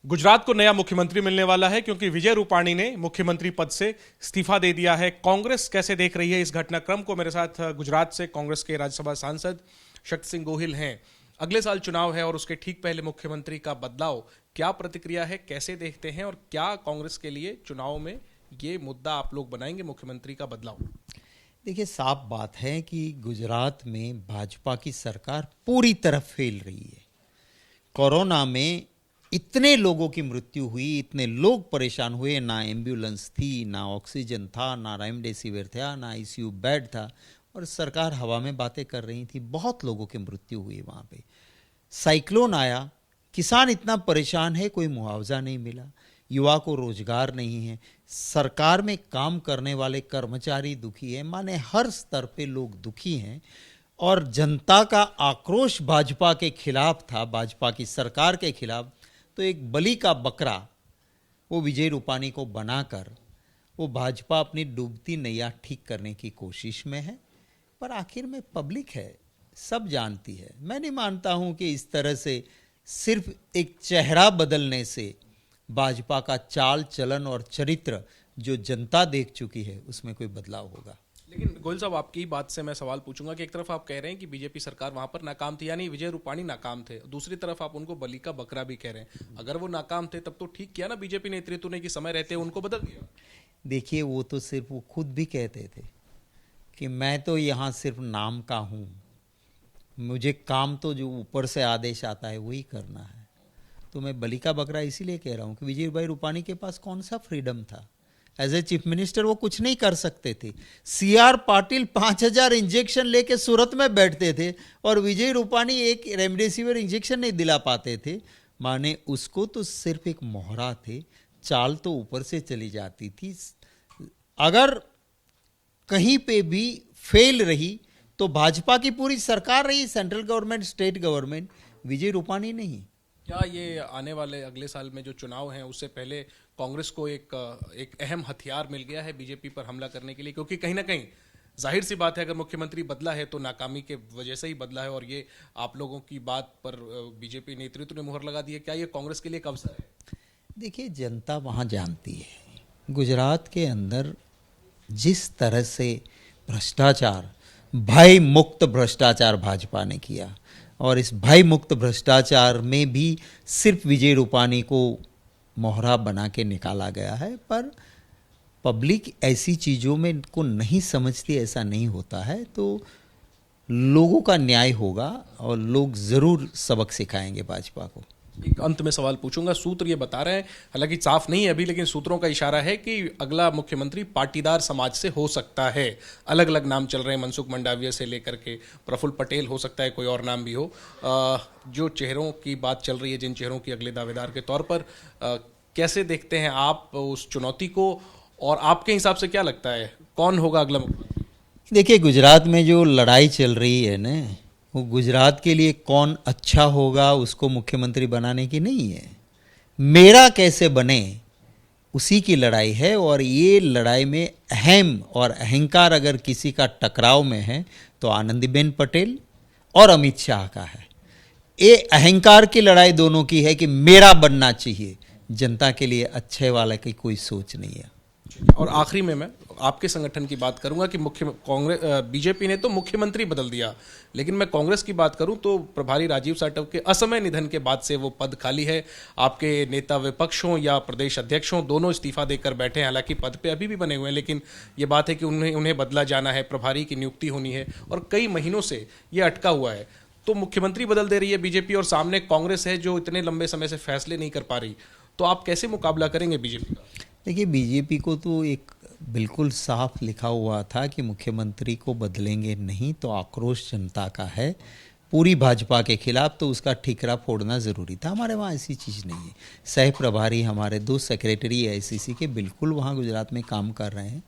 गुजरात को नया मुख्यमंत्री मिलने वाला है क्योंकि विजय रूपाणी ने मुख्यमंत्री पद से इस्तीफा दे दिया है। कांग्रेस कैसे देख रही है इस घटनाक्रम को? मेरे साथ गुजरात से कांग्रेस के राज्यसभा सांसद शक्ति सिंह गोहिल हैं। अगले साल चुनाव है और उसके ठीक पहले मुख्यमंत्री का बदलाव, क्या प्रतिक्रिया है, कैसे देखते हैं और क्या कांग्रेस के लिए चुनाव में ये मुद्दा आप लोग बनाएंगे, मुख्यमंत्री का बदलाव? देखिए, साफ बात है कि गुजरात में भाजपा की सरकार पूरी तरह फेल रही है। कोरोना में इतने लोगों की मृत्यु हुई, इतने लोग परेशान हुए, ना एम्बुलेंस थी, ना ऑक्सीजन था, ना रेमडेसिविर था, ना आईसीयू बेड था, और सरकार हवा में बातें कर रही थी। बहुत लोगों की मृत्यु हुई वहाँ पे। साइक्लोन आया, किसान इतना परेशान है, कोई मुआवजा नहीं मिला, युवा को रोजगार नहीं है, सरकार में काम करने वाले कर्मचारी दुखी हैं, माने हर स्तर पे लोग दुखी हैं। और जनता का आक्रोश भाजपा के खिलाफ था, भाजपा की सरकार के खिलाफ। तो एक बलि का बकरा वो विजय रूपाणी को बनाकर वो भाजपा अपनी डूबती नैया ठीक करने की कोशिश में है। पर आखिर में पब्लिक है, सब जानती है। मैं नहीं मानता हूं कि इस तरह से सिर्फ एक चेहरा बदलने से भाजपा का चाल चलन और चरित्र जो जनता देख चुकी है उसमें कोई बदलाव होगा। लेकिन गोयल साहब, आपकी बात से मैं सवाल पूछूंगा कि एक तरफ आप कह रहे हैं कि बीजेपी सरकार वहां पर नाकाम थी, यानी विजय रूपाणी नाकाम थे, दूसरी तरफ आप उनको बलि का बकरा भी कह रहे हैं। अगर वो नाकाम थे तब तो ठीक किया ना बीजेपी नेतृत्व ने कि समय रहते उनको बदल दिया। देखिए, वो तो सिर्फ वो खुद भी कहते थे कि मैं तो यहाँ सिर्फ नाम का हूँ, मुझे काम तो जो ऊपर से आदेश आता है वही करना है। तो मैं बलि का बकरा इसीलिए कह रहा हूँ कि विजय भाई रूपाणी के पास कौन सा फ्रीडम था? एज ए चीफ मिनिस्टर वो कुछ नहीं कर सकते थे। सीआर पाटिल 5000 इंजेक्शन लेके सूरत में बैठते थे और विजय रूपाणी एक रेमडेसिविर इंजेक्शन नहीं दिला पाते थे। माने उसको तो सिर्फ एक मोहरा थे, चाल तो ऊपर से चली जाती थी। अगर कहीं पे भी फेल रही तो भाजपा की पूरी सरकार रही, central government, state government, Vijay Rupani नहीं। क्या ये आने वाले अगले साल में जो चुनाव हैं उससे पहले कांग्रेस को एक अहम हथियार मिल गया है बीजेपी पर हमला करने के लिए? क्योंकि कहीं ना कहीं जाहिर सी बात है, अगर मुख्यमंत्री बदला है तो नाकामी के वजह से ही बदला है, और ये आप लोगों की बात पर बीजेपी नेतृत्व ने मुहर लगा दी है। क्या ये कांग्रेस के लिए एक अवसर है? देखिए, जनता वहाँ जानती है गुजरात के अंदर जिस तरह से भ्रष्टाचार, भय मुक्त भ्रष्टाचार भाजपा ने किया, और इस भय मुक्त भ्रष्टाचार में भी सिर्फ विजय रूपाणी को मोहरा बना के निकाला गया है। पर पब्लिक ऐसी चीज़ों में को नहीं समझती, ऐसा नहीं होता है। तो लोगों का न्याय होगा और लोग ज़रूर सबक सिखाएंगे भाजपा को। एक अंत में सवाल पूछूंगा। सूत्र ये बता रहे हैं, हालांकि साफ नहीं है अभी, लेकिन सूत्रों का इशारा है कि अगला मुख्यमंत्री पाटीदार समाज से हो सकता है। अलग अलग नाम चल रहे हैं, मनसुख मंडाविया से लेकर के प्रफुल्ल पटेल, हो सकता है कोई और नाम भी हो। जो चेहरों की बात चल रही है, जिन चेहरों की अगले दावेदार के तौर पर, कैसे देखते हैं आप उस चुनौती को, और आपके हिसाब से क्या लगता है कौन होगा अगला मुख्यमंत्री? देखिए, गुजरात में जो लड़ाई चल रही है ना, वो गुजरात के लिए कौन अच्छा होगा उसको मुख्यमंत्री बनाने की नहीं है, मेरा कैसे बने उसी की लड़ाई है। और ये लड़ाई में अहम और अहंकार अगर किसी का टकराव में है तो आनंदीबेन पटेल और अमित शाह का है। ये अहंकार की लड़ाई दोनों की है कि मेरा बनना चाहिए, जनता के लिए अच्छे वाला की कोई सोच नहीं है। और आखिरी में मैं आपके संगठन की बात करूंगा कि कांग्रेस, बीजेपी ने तो मुख्यमंत्री बदल दिया, लेकिन मैं कांग्रेस की बात करूं तो प्रभारी राजीव साटव के असमय निधन के बाद से वो पद खाली है। आपके नेता विपक्ष हों या प्रदेश अध्यक्ष हों, दोनों इस्तीफा देकर बैठे हैं। हालांकि पद पे अभी भी बने हुए हैं, लेकिन ये बात है कि उन्हें बदला जाना है, प्रभारी की नियुक्ति होनी है, और कई महीनों से ये अटका हुआ है। तो मुख्यमंत्री बदल दे रही है बीजेपी और सामने कांग्रेस है जो इतने लंबे समय से फैसले नहीं कर पा रही। तो आप कैसे मुकाबला करेंगे बीजेपी का? देखिए, बीजेपी को तो एक बिल्कुल साफ लिखा हुआ था कि मुख्यमंत्री को बदलेंगे नहीं, तो आक्रोश जनता का है पूरी भाजपा के खिलाफ, तो उसका ठिकरा फोड़ना ज़रूरी था। हमारे वहाँ ऐसी चीज़ नहीं है। सह प्रभारी हमारे 2 सेक्रेटरी आईसीसी के बिल्कुल वहाँ गुजरात में काम कर रहे हैं।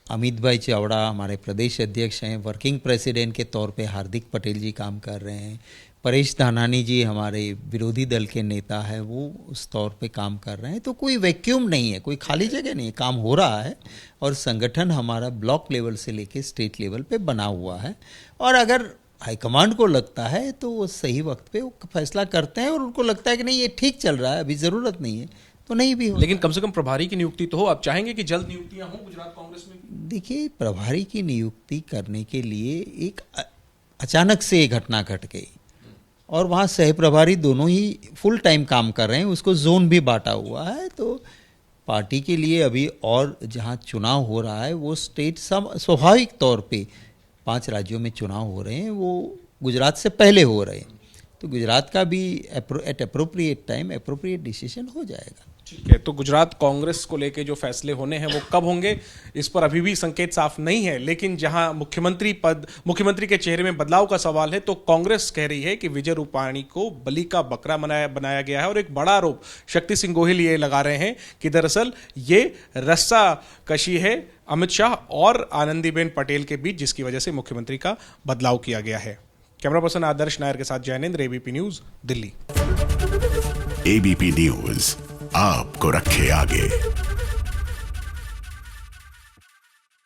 अमित भाई चावड़ा हमारे प्रदेश अध्यक्ष हैं, वर्किंग प्रेसिडेंट के तौर पे हार्दिक पटेल जी काम कर रहे हैं, परेश धानानी जी हमारे विरोधी दल के नेता है, वो उस तौर पे काम कर रहे हैं। तो कोई वैक्यूम नहीं है, कोई खाली जगह नहीं है, काम हो रहा है। और संगठन हमारा ब्लॉक लेवल से लेके स्टेट लेवल पे बना हुआ है। और अगर हाईकमांड को लगता है तो वो सही वक्त पे वो फैसला करते हैं, और उनको लगता है कि नहीं ये ठीक चल रहा है, अभी ज़रूरत नहीं है, तो नहीं भी हो। लेकिन कम से कम प्रभारी की नियुक्ति तो हो। आप चाहेंगे कि जल्द नियुक्तियां हों गुजरात कांग्रेस में? देखिए, प्रभारी की नियुक्ति करने के लिए एक अचानक से ये घटना घट गई, और वहाँ सह प्रभारी दोनों ही फुल टाइम काम कर रहे हैं, उसको जोन भी बांटा हुआ है। तो पार्टी के लिए अभी और जहाँ चुनाव हो रहा है वो स्टेट स्वाभाविक तौर पे 5 राज्यों में चुनाव हो रहे हैं, वो गुजरात से पहले हो रहे हैं, तो गुजरात का भी eight appropriate time appropriate decision हो जाएगा। ठीक है, तो गुजरात कांग्रेस को लेके जो फैसले होने हैं वो कब होंगे इस पर अभी भी संकेत साफ नहीं है। लेकिन जहां मुख्यमंत्री के चेहरे में बदलाव का सवाल है, तो कांग्रेस कह रही है कि विजय रूपाणी को बलि का बकरा बनाया गया है। और एक बड़ा आरोप शक्ति सिंह गोहिल ये लगा रहे हैं कि दरअसल ये रस्सा कशी है अमित शाह और आनंदीबेन पटेल के बीच, जिसकी वजह से मुख्यमंत्री का बदलाव किया गया है। कैमरा पर्सन आदर्श नायर के साथ Jainendra, ABP news, Delhi. ABP news आपको रखे आगे।